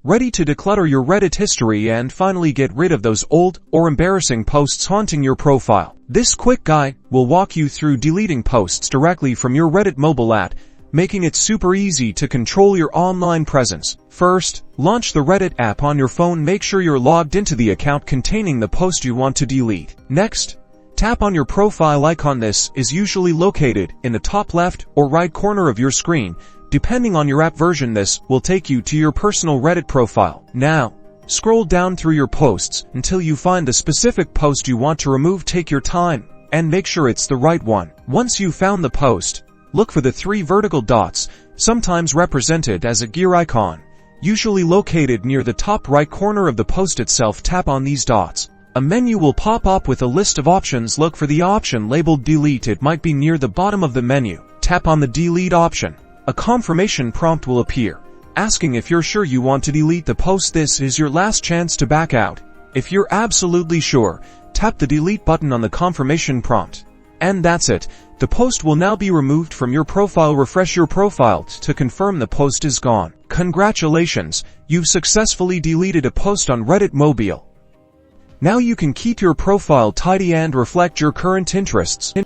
Ready to declutter your Reddit history and finally get rid of those old or embarrassing posts haunting your profile. This quick guide will walk you through deleting posts directly from your Reddit mobile app, making it super easy to control your online presence. First, launch the Reddit app on your phone. Make sure you're logged into the account containing the post you want to delete. Next, tap on your profile icon. This is usually located in the top left or right corner of your screen. Depending on your app version, this will take you to your personal Reddit profile. Now, scroll down through your posts until you find the specific post you want to remove. Take your time and make sure it's the right one. Once you've found the post, look for the 3 vertical dots, sometimes represented as a gear icon, usually located near the top right corner of the post itself. Tap on these dots. A menu will pop up with a list of options. Look for the option labeled Delete. It might be near the bottom of the menu. Tap on the Delete option. A confirmation prompt will appear, asking if you're sure you want to delete the post. This is your last chance to back out. If you're absolutely sure, tap the Delete button on the confirmation prompt. And that's it. The post will now be removed from your profile. Refresh your profile to confirm the post is gone. Congratulations, you've successfully deleted a post on Reddit Mobile. Now you can keep your profile tidy and reflect your current interests.